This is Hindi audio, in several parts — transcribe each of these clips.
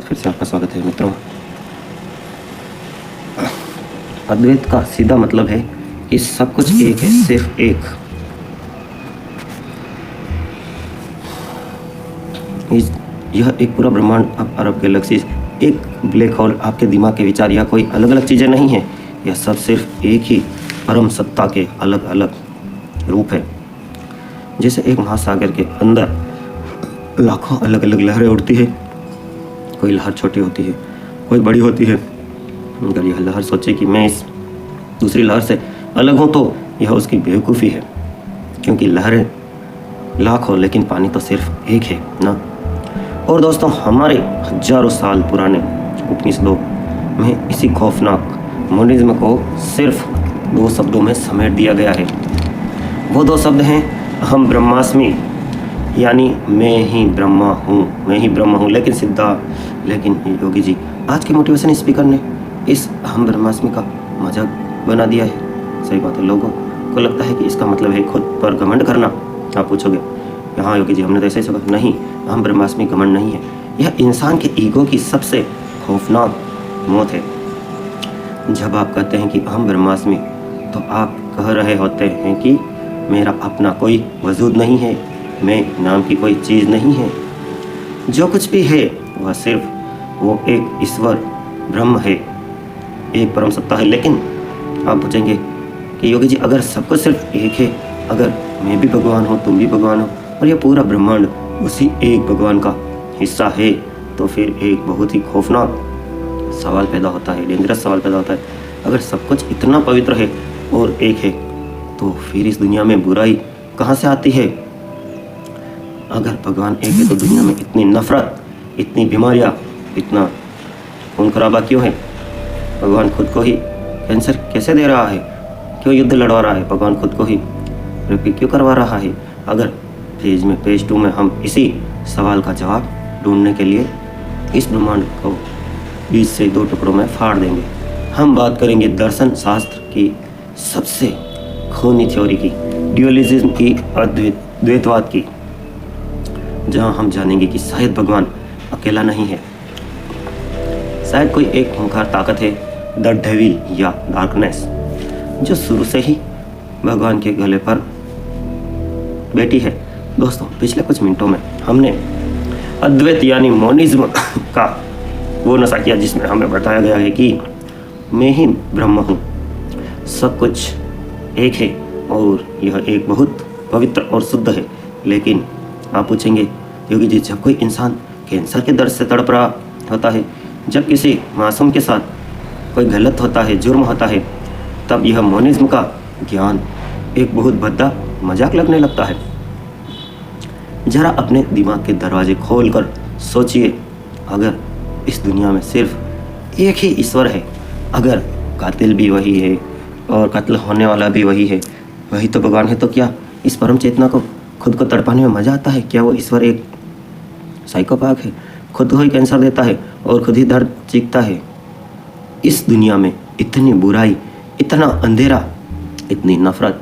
फिर से आपका स्वागत है मित्रों। अद्वैत का सीधा मतलब है कि सब कुछ एक है, सिर्फ एक। यह एक पूरा ब्रह्मांड, अब अरब गैलेक्सीज, एक ब्लैक होल, आपके दिमाग के विचार या कोई अलग अलग चीज़ें नहीं है। यह सब सिर्फ एक ही परम सत्ता के अलग अलग रूप है। जैसे एक महासागर के अंदर लाखों अलग अलग लहरें उड़ती है। कोई लहर छोटी होती है, कोई बड़ी होती है। अगर यह लहर सोचे कि मैं इस दूसरी लहर से अलग हूँ तो यह उसकी बेवकूफ़ी है, क्योंकि लहरें लाख हो लेकिन पानी तो सिर्फ एक है ना। और दोस्तों, हमारे हजारों साल पुराने उपनिषदों में इसी खौफनाक मोनिज्म को सिर्फ 2 शब्दों में समेट दिया गया है। वो 2 शब्द हैं अहम ब्रह्मास्मि, यानी मैं ही ब्रह्मा हूँ, मैं ही ब्रह्म हूँ। लेकिन योगी जी, आज के मोटिवेशन स्पीकर ने इस अहम ब्रह्मास्मि का मजाक बना दिया है। सही बात है, लोगों को लगता है कि इसका मतलब है खुद पर घमंड करना। आप पूछोगे, हाँ योगी जी, हमने तो ऐसे ही सोचा। नहीं, अहम ब्रह्मास्मि घमंड नहीं है। यह इंसान के ईगो की सबसे खौफनाक मौत है। जब आप कहते हैं कि अहम ब्रह्मास्मि, तो आप कह रहे होते हैं कि मेरा अपना कोई वजूद नहीं है, मैं नाम की कोई चीज़ नहीं है। जो कुछ भी है वह सिर्फ वो एक ईश्वर ब्रह्म है, एक परम सत्ता है। लेकिन आप पूछेंगे कि योगी जी, अगर सब कुछ सिर्फ एक है, अगर मैं भी भगवान हूँ, तुम भी भगवान हो, और यह पूरा ब्रह्मांड उसी एक भगवान का हिस्सा है, तो फिर एक बहुत ही खौफनाक सवाल पैदा होता है, डेंजरस सवाल पैदा होता है। अगर सब कुछ इतना पवित्र है और एक है, तो फिर इस दुनिया में बुराई कहाँ से आती है? अगर भगवान एक है तो दुनिया में इतनी नफरत, इतनी बीमारियाँ, इतना खून खराबा क्यों है? भगवान खुद को ही कैंसर कैसे दे रहा है? क्यों युद्ध लड़वा रहा है? भगवान खुद को ही रेप क्यों करवा रहा है? अगर पेज 2 में हम इसी सवाल का जवाब ढूंढने के लिए इस ब्रह्मांड को 20 से 2 टुकड़ों में फाड़ देंगे। हम बात करेंगे दर्शन शास्त्र की सबसे खूनी थ्योरी की, ड्यूअलिज्म की, द्वैतवाद की, जहां हम जानेंगे कि शायद भगवान अकेला नहीं है। शायद कोई एक खूंखार ताकत है, द डेविल या डार्कनेस, जो शुरू से ही भगवान के गले पर बैठी है। दोस्तों, पिछले कुछ मिनटों में हमने अद्वैत यानी मोनिज्म का वो नशा किया, जिसमें हमें बताया गया है कि मैं ही ब्रह्म हूँ, सब कुछ एक है और यह एक बहुत पवित्र और शुद्ध है। लेकिन आप पूछेंगे, योगी जी, जब कोई इंसान कैंसर के दर्द से तड़प रहा होता है, जब किसी मासूम के साथ कोई गलत होता है, जुर्म होता है, तब यह मोनिज्म का ज्ञान एक बहुत भद्दा मजाक लगने लगता है। जरा अपने दिमाग के दरवाजे खोलकर सोचिए, अगर इस दुनिया में सिर्फ एक ही ईश्वर है, अगर कातिल भी वही है और कत्ल होने वाला भी वही है, वही तो भगवान है, तो क्या इस परम चेतना को खुद को तड़पाने में मज़ा आता है? क्या वो ईश्वर एक साइकोपैथ है, खुद को ही कैंसर देता है और खुद ही दर्द चीखता है? इस दुनिया में इतनी बुराई, इतना अंधेरा, इतनी नफरत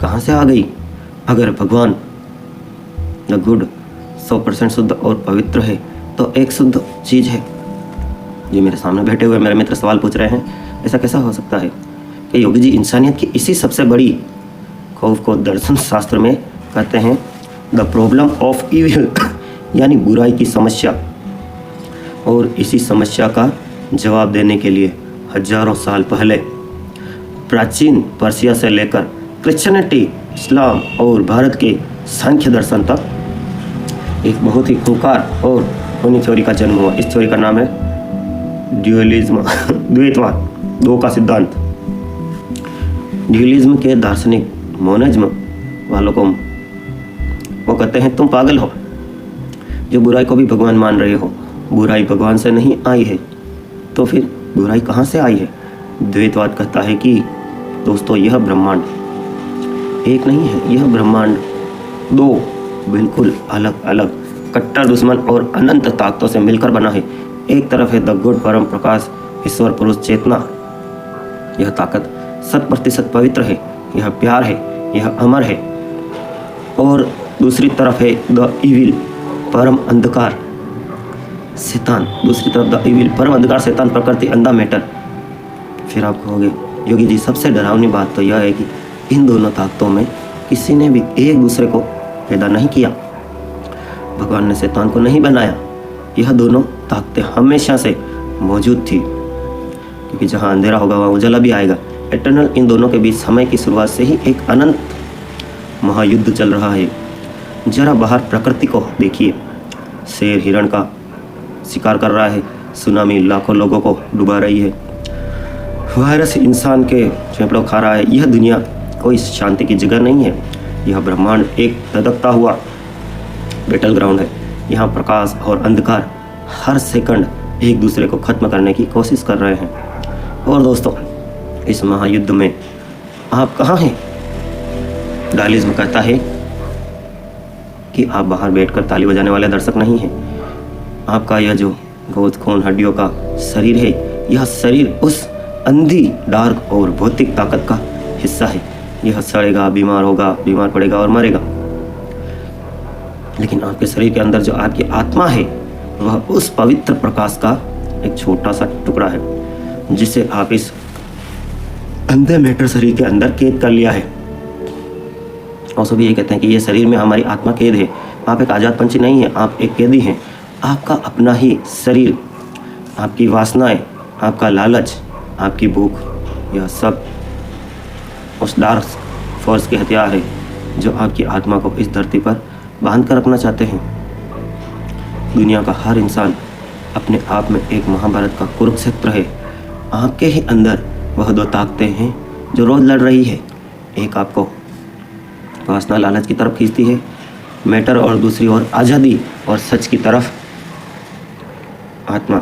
कहाँ से आ गई? अगर भगवान द गुड 100% शुद्ध और पवित्र है, तो एक शुद्ध चीज़ है। ये मेरे सामने बैठे हुए मेरे मित्र सवाल पूछ रहे हैं, ऐसा कैसा हो सकता है कि योगी जी इंसानियत की इसी सबसे बड़ी खौफ को दर्शन शास्त्र में कहते हैं द प्रॉब्लम ऑफ इविल, यानी बुराई की समस्या। और इसी समस्या का जवाब देने के लिए हजारों साल पहले प्राचीन पर्शिया से लेकर क्रिश्चियनिटी, इस्लाम और भारत के सांख्य दर्शन तक एक बहुत ही खूंखार और खूनी थ्योरी का जन्म हुआ। इस थ्योरी का नाम है ड्यूअलिज्म, द्वैतवाद, 2 का सिद्धांत। ड्यूअलिज्म के दार्शनिक मोनिज्म वालों को वो कहते हैं, तुम पागल हो जो बुराई को भी भगवान मान रहे हो। बुराई भगवान से नहीं आई है, तो फिर बुराई कहाँ से आई है? द्वैतवाद कहता है कि दोस्तों, यह ब्रह्मांड एक नहीं है, यह ब्रह्मांड 2 बिल्कुल अलग अलग कट्टर दुश्मन और अनंत ताकतों से मिलकर बना है। एक तरफ है द गुड परम प्रकाश ईश्वर पुरुष चेतना, यह ताकत 100% पवित्र है, यह प्यार है, यह अमर है। और दूसरी तरफ है द इविल परम अंधकार, शैतान, दूसरी तरफ द इविल, परम अंधकार शैतान, प्रकृति, अंधा मैटर। फिर आप कहोगे योगी जी सबसे डरावनी बात तो यह है कि इन दोनों ताकतों में किसी ने भी एक दूसरे को पैदा नहीं किया। भगवान ने शैतान को नहीं बनाया। यह दोनों ताकतें हमेशा से मौजूद थी, क्योंकि जहाँ अंधेरा होगा वहाँ उजाला भी आएगा। एटर्नल इन दोनों के बीच समय की शुरुआत से ही एक अनंत महायुद्ध चल रहा है। जरा बाहर प्रकृति को देखिए, शेर हिरण का शिकार कर रहा है, सुनामी लाखों लोगों को डुबा रही है, वायरस इंसान के फेफड़ों खा रहा है। यह दुनिया कोई शांति की जगह नहीं है। यह ब्रह्मांड एक धधकता हुआ बैटल ग्राउंड है। यहाँ प्रकाश और अंधकार हर सेकंड एक दूसरे को खत्म करने की कोशिश कर रहे हैं। और दोस्तों, इस महायुद्ध में आप कहाँ हैं? डायलिज्म कहता है कि आप बाहर बैठकर ताली बजाने वाले दर्शक नहीं हैं। आपका यह जो गोद खून हड्डियों का शरीर है, यह शरीर उस अंधी, डार्क और भौतिक ताकत का हिस्सा है। यह सड़ेगा, बीमार होगा, बीमार पड़ेगा और मरेगा। लेकिन आपके शरीर के अंदर जो आपकी आत्मा है, वह उस पवित्र प्रकाश का एक छोटा सा टुकड़ा है, जिसे आप इस अंधे मैटर शरीर के अंदर कैद कर लिया है। और सभी ये कहते हैं कि ये शरीर में हमारी आत्मा कैद है। आप एक आज़ाद पंछी नहीं है, आप एक कैदी हैं। आपका अपना ही शरीर, आपकी वासनाएं, आपका लालच, आपकी भूख, यह सब उस डार्क फोर्स के हथियार है जो आपकी आत्मा को इस धरती पर बांध कर रखना चाहते हैं। दुनिया का हर इंसान अपने आप में एक महाभारत का कुरुक्षेत्र है। आपके ही अंदर वह दो ताकतें हैं जो रोज लड़ रही है। एक आपको वासना लालच की तरफ खींचती है, मैटर, और दूसरी ओर आज़ादी और सच की तरफ आत्मा।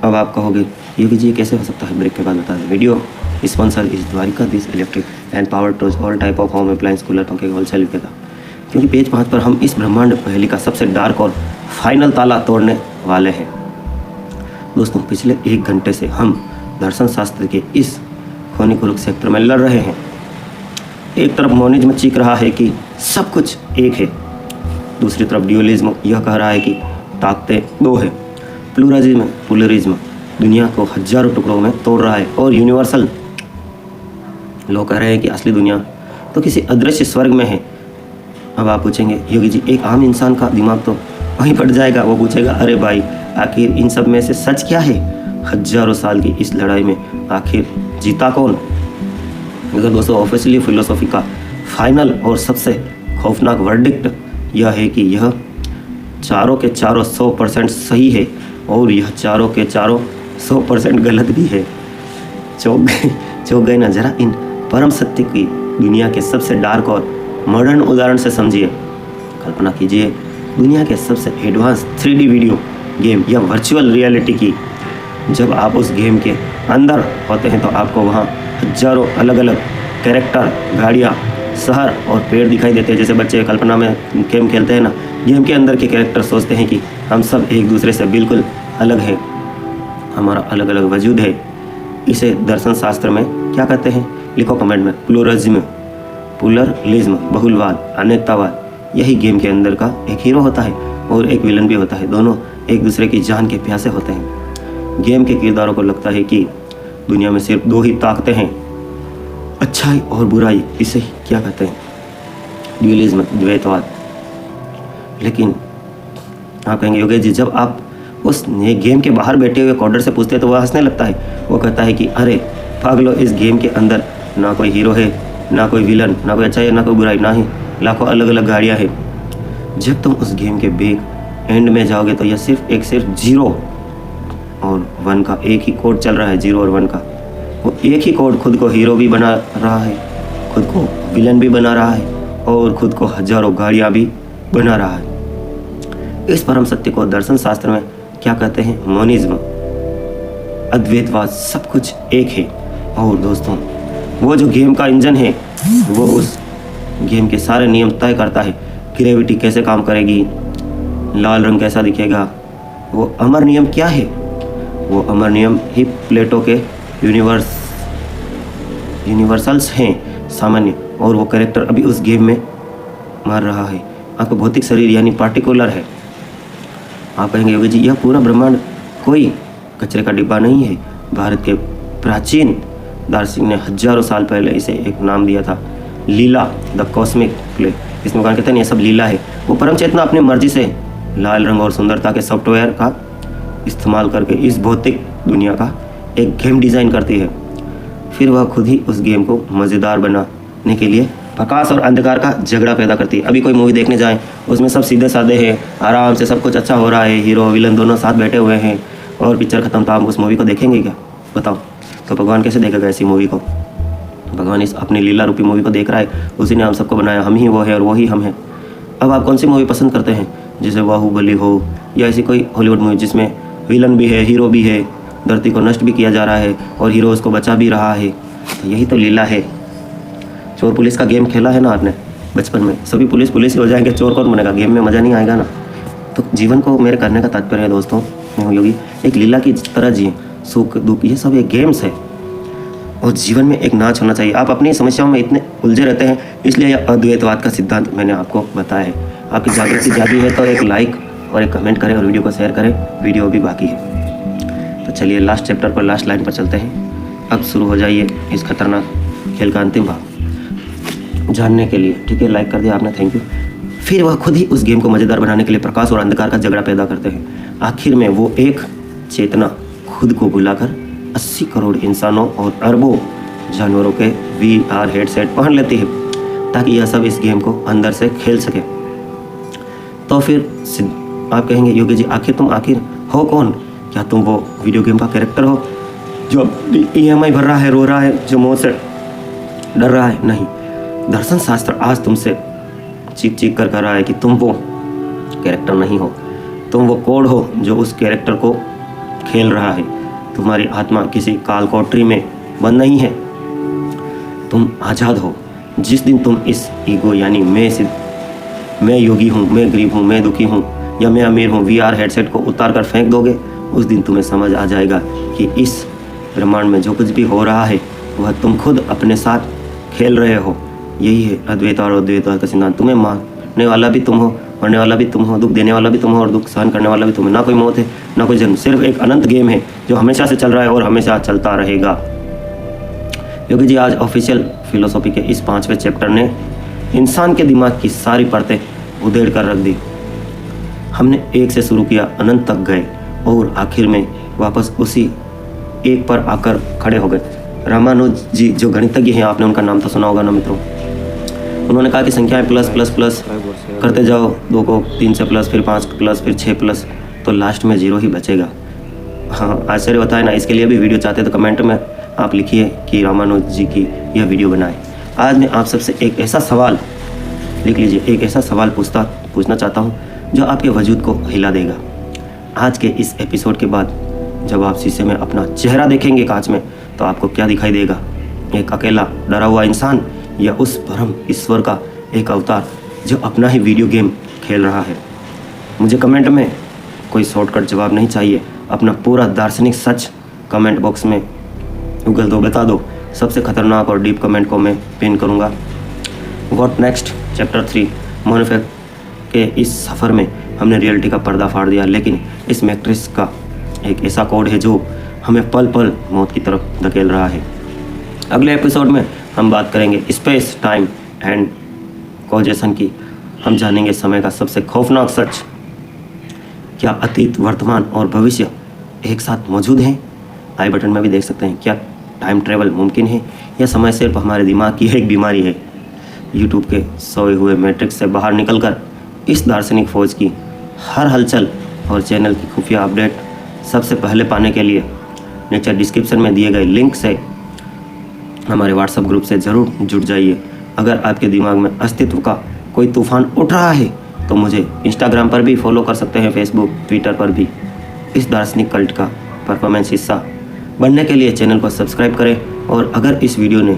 अब आप कहोगे योगी जी कैसे हो सकता है? ब्रेक के बाद बता दें। वीडियो स्पॉन्सर इस Dwarika this electric and power tools all type of home appliance, cooler, पंखे, होलसेल विक्रेता। क्योंकि पेज 5 पर हम इस ब्रह्मांड पहेली का सबसे डार्क और फाइनल ताला तोड़ने वाले हैं। दोस्तों, पिछले 1 घंटे से हम दर्शन शास्त्र के इस खोनी कुरुक्षेत्र में लड़ रहे हैं। एक तरफ मोनिज्म चीख रहा है कि सब कुछ एक है, दूसरी तरफ ड्यूअलिज्म यह कह रहा है कि ताकतें 2 है। प्लूरलिज्म दुनिया को हजारों टुकड़ों में तोड़ रहा है, और यूनिवर्सल लोग कह रहे हैं कि असली दुनिया तो किसी अदृश्य स्वर्ग में है। अब आप पूछेंगे योगी जी, एक आम इंसान का दिमाग तो वहीं फट जाएगा। वो पूछेगा, अरे भाई, आखिर इन सब में से सच क्या है? हजारों साल की इस लड़ाई में आखिर जीता कौन? मगर दोस्तों, ऑफिशियली फिलोसॉफी का फाइनल और सबसे खौफनाक वर्डिक्ट यह है कि यह चारों के चारों 100% सही है, और यह चारों के चारों 100% गलत भी है। चौंक गए ना? जरा इन परम सत्य की दुनिया के सबसे डार्क और मॉडर्न उदाहरण से समझिए। कल्पना कीजिए दुनिया के सबसे एडवांस 3D वीडियो गेम या वर्चुअल रियलिटी की। जब आप उस गेम के अंदर होते हैं तो आपको वहाँ हजारों अलग अलग कैरेक्टर, गाड़ियाँ, शहर और पेड़ दिखाई देते हैं। जैसे बच्चे कल्पना में गेम खेलते हैं ना, गेम के अंदर के कैरेक्टर सोचते हैं कि हम सब एक दूसरे से बिल्कुल अलग हैं, हमारा अलग अलग वजूद है। इसे दर्शन शास्त्र में क्या कहते हैं? लिखो कमेंट में। प्लूरलिज्म, बहुलवाद, अनेकतावाद। यही गेम के अंदर का एक हीरो होता है और एक विलन भी होता है। दोनों एक दूसरे की जान के प्यासे होते हैं। गेम के किरदारों को लगता है कि दुनिया में सिर्फ 2 ही ताकतें हैं, अच्छाई और बुराई। इसे क्या कहते हैं? ड्यूअलिज्म, द्वैतवाद। लेकिन आप कहेंगे योगेश जी, जब आप उस गेम के बाहर बैठे हुए कोडर से पूछते हैं तो वह हंसने लगता है। वो कहता है कि अरे पागलो, इस गेम के अंदर ना कोई हीरो है, ना कोई विलन, ना कोई अच्छाई, ना कोई बुराई, ना ही लाखों अलग अलग गाड़ियाँ हैं। जब तुम उस गेम के बिग एंड में जाओगे तो यह सिर्फ 0 और 1 का एक ही कोड चल रहा है। 0 और 1 का वो एक ही कोड खुद को हीरो भी बना रहा है, खुद को विलन भी बना रहा है, और खुद को हजारों गाड़ियाँ भी बना रहा है। इस परम सत्य को दर्शन शास्त्र में क्या कहते हैं? मोनिज्म, अद्वैतवाद। सब कुछ एक है। और दोस्तों, वो जो गेम का इंजन है, वो उस गेम के सारे नियम तय करता है। ग्रेविटी कैसे काम करेगी, लाल रंग कैसा दिखेगा, वो अमर नियम क्या है? वो अमर नियम ही प्लेटो के यूनिवर्सल्स हैं, सामान्य। और वो कैरेक्टर अभी उस गेम में मार रहा है। आपका भौतिक शरीर यानी पार्टिकुलर है। आप कहेंगे योगी जी यह पूरा ब्रह्मांड कोई कचरे का डिब्बा नहीं है। भारत के प्राचीन दार्शनिक ने हजारों साल पहले इसे एक नाम दिया था, लीला, द कॉस्मिक प्ले। इसमें भगवान कहते हैं ये सब लीला है। वो परम चेतना अपनी मर्जी से लाल रंग और सुंदरता के सॉफ्टवेयर का इस्तेमाल करके इस भौतिक दुनिया का एक गेम डिज़ाइन करती है। फिर वह खुद ही उस गेम को मज़ेदार बनाने के लिए प्रकाश और अंधकार का झगड़ा पैदा करती है। अभी कोई मूवी देखने जाएं, उसमें सब सीधे साधे हैं, आराम से सब कुछ अच्छा हो रहा है, हीरो विलन दोनों साथ बैठे हुए हैं और पिक्चर खत्म, तो आप उस मूवी को देखेंगे क्या? बताओ। तो भगवान कैसे देखेगा ऐसी मूवी को? भगवान इस अपनी लीला रूपी मूवी को देख रहा है, उसी ने हम सबको बनाया, हम ही वो है और वो ही हम हैं। अब आप कौन सी मूवी पसंद करते हैं? जैसे बाहुबली हो या ऐसी कोई हॉलीवुड मूवी जिसमें विलन भी है, हीरो भी है, धरती को नष्ट भी किया जा रहा है और हीरो उसको बचा भी रहा है। तो यही तो लीला है। चोर पुलिस का गेम खेला है ना आपने बचपन में? सभी पुलिस ही हो जाएंगे, चोर कौन बनेगा? गेम में मज़ा नहीं आएगा ना। तो जीवन को मेरे करने का तात्पर्य है दोस्तों, मैं हूँ योगी, एक लीला की तरह जिए। सुख दुख ये सब एक गेम्स है और जीवन में एक नाच होना चाहिए। आप अपनी समस्याओं में इतने उलझे रहते हैं, इसलिए यह अद्वैतवाद का सिद्धांत मैंने आपको बताया है। आपकी जागृति जागी है तो एक लाइक और एक कमेंट करें और वीडियो को शेयर करें। वीडियो भी बाकी है। तो चलिए लास्ट चैप्टर पर, लास्ट लाइन पर चलते हैं। अब शुरू हो जाइए इस खतरनाक खेल का अंतिम भाग जानने के लिए। ठीक है, लाइक कर दिया आपने, थैंक यू। फिर वह खुद ही उस गेम को मज़ेदार बनाने के लिए प्रकाश और अंधकार का झगड़ा पैदा करते हैं। आखिर में वो एक चेतना खुद को बुलाकर 80 करोड़ इंसानों और अरबों जानवरों के VR हेडसेट पहन लेती है ताकि यह सब इस गेम को अंदर से खेल सके। तो फिर आप कहेंगे योगी जी आखिर हो कौन? क्या तुम वो वीडियो गेम का कैरेक्टर हो जो EMI भर रहा है, रो रहा है, जो मौत से डर रहा है? नहीं, दर्शन शास्त्र आज तुमसे चीख कर रहा है कि तुम वो कैरेक्टर नहीं हो, तुम वो कोड हो जो उस कैरेक्टर को खेल रहा है। तुम्हारी आत्मा किसी काल कोठरी में बंद नहीं है, तुम आज़ाद हो। जिस दिन तुम इस ईगो यानी मैं योगी हूँ, मैं गरीब हूँ, मैं दुखी हूँ या मैं अमीर हूँ VR हेडसेट को उतार कर फेंक दोगे, उस दिन तुम्हें समझ आ जाएगा कि इस ब्रह्मांड में जो कुछ भी हो रहा है वह तुम खुद अपने साथ खेल रहे हो। यही है अद्वैत और अद्वैतवाद का सिद्धांत। तुम्हें मारने वाला भी तुम हो, मरने वाला भी तुम हो, दुख देने वाला भी तुम हो और दुख सहन करने वाला भी तुम हो। ना कोई मौत है ना कोई जन्म, सिर्फ एक अनंत गेम है जो हमेशा से चल रहा है और हमेशा चलता रहेगा। योगी जी आज ऑफिशियल फिलोसॉफी के इस 5वें चैप्टर ने इंसान के दिमाग की सारी परतें उधेड़ कर रख दी। हमने एक से शुरू किया, अनंत तक गए और आखिर में वापस उसी एक पर आकर खड़े हो गए। रामानुज जी जो गणितज्ञ हैं, आपने उनका नाम तो सुना होगा ना मित्रों। उन्होंने कहा कि संख्याएं प्लस प्लस प्लस करते जाओ, 2 को 3 से प्लस, फिर 5 प्लस, फिर 6 प्लस, तो लास्ट में 0 ही बचेगा। हाँ, आश्चर्य होता है ना। इसके लिए भी वीडियो चाहते तो कमेंट में आप लिखिए कि रामानुज जी की यह वीडियो बनाए। आज मैं आप सबसे एक ऐसा सवाल लिख लीजिए, एक ऐसा सवाल पूछना चाहता हूँ जो आपके वजूद को हिला देगा। आज के इस एपिसोड के बाद जब आप शीशे में अपना चेहरा देखेंगे कांच में, तो आपको क्या दिखाई देगा? एक अकेला डरा हुआ इंसान या उस परम ईश्वर का एक अवतार जो अपना ही वीडियो गेम खेल रहा है? मुझे कमेंट में कोई शॉर्टकट जवाब नहीं चाहिए, अपना पूरा दार्शनिक सच कमेंट बॉक्स में उगल दो, बता दो। सबसे खतरनाक और डीप कमेंट को मैं पिन करूँगा। व्हाट नेक्स्ट चैप्टर 3 मोनोफैक्ट के इस सफ़र में हमने रियलिटी का पर्दा फाड़ दिया, लेकिन इस मैट्रिक्स का एक ऐसा कोड है जो हमें पल पल मौत की तरफ धकेल रहा है। अगले एपिसोड में हम बात करेंगे स्पेस, टाइम एंड कॉजेशन की। हम जानेंगे समय का सबसे खौफनाक सच। क्या अतीत, वर्तमान और भविष्य एक साथ मौजूद हैं? आई बटन में भी देख सकते हैं। क्या टाइम ट्रेवल मुमकिन है या समय सिर्फ हमारे दिमाग की एक बीमारी है? यूट्यूब के सोए हुए मैट्रिक्स से बाहर निकलकर इस दार्शनिक फौज की हर हलचल और चैनल की खुफिया अपडेट सबसे पहले पाने के लिए नीचे डिस्क्रिप्शन में दिए गए लिंक से हमारे व्हाट्सएप ग्रुप से ज़रूर जुड़ जाइए। अगर आपके दिमाग में अस्तित्व का कोई तूफान उठ रहा है तो मुझे इंस्टाग्राम पर भी फॉलो कर सकते हैं, फेसबुक, ट्विटर पर भी। इस दार्शनिक कल्ट का परफॉर्मेंस हिस्सा बनने के लिए चैनल को सब्सक्राइब करें और अगर इस वीडियो ने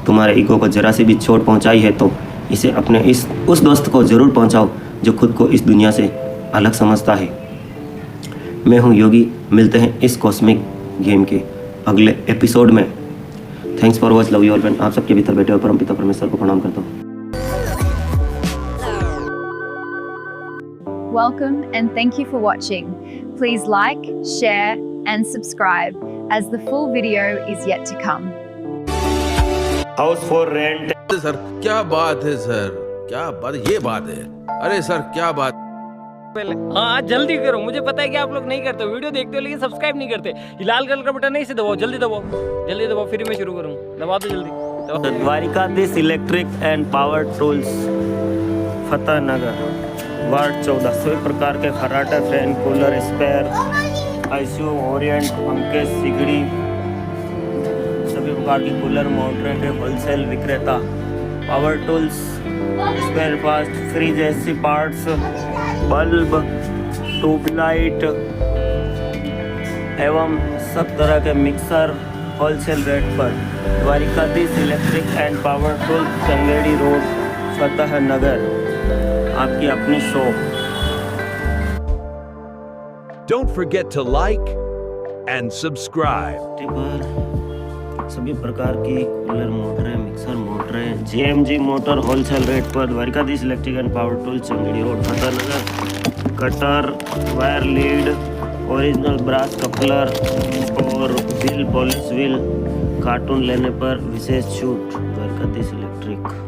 तुम्हारे ईगो को जरा सी भी चोट पहुंचाई है तो इसे अपने उस दोस्त को ज़रूर पहुंचाओ जो खुद को इस दुनिया से अलग समझता है। मैं हूं योगी, मिलते हैं इस कॉस्मिक गेम के अगले एपिसोड में। Thanks for watch, love you all friend. आप सबके भीतर बैठे हुए परमपिता परमेश्वर को प्रणाम करता हूँ। welcome and thank you for watching. Please like, share and subscribe as the full video is yet to come. House for rent. Sir क्या बात है सर, क्या बात, ये बात है। अरे सर क्या बात। पहले हाँ जल्दी करो, मुझे पता है कि आप लोग नहीं करते, वीडियो देखते हो लेकिन सब्सक्राइब नहीं करते। ये लाल कलर का बटन है, इसे दबाओ, जल्दी दबाओ, जल्दी दबाओ, फिर मैं शुरू करूँ। दबा दो जल्दी दबाओ। Dwarkadhish electric and power tools, Fateh Nagar, ward 14। सभी प्रकार के खर्राटा, fan, cooler, spare, ICU, Orient, पंखे, सिगड़ी, सभी प्रकार की कूलर, मोटरें के होलसेल विक्रेता। Power tools, spare parts, fridge, AC parts, bulb, tube light एवं सब तरह के मिक्सर होलसेल रेट पर। Dwarkadhish electric and power tools, Changedi road, Fateh Nagar, आपकी अपनी shop. Don't forget to like and subscribe. सभी प्रकार की कूलर मोटरें, मिक्सर मोटरें, जेएमजी मोटर होलसेल रेट पर। Dwarkadhish electric and power tool, Changedi road, Fateh Nagar. Cutter, wire lead, original brass coupler और व्हील, पॉलिश व्हील, कार्टून लेने पर विशेष छूट। द्वारिकाधीश इलेक्ट्रिक।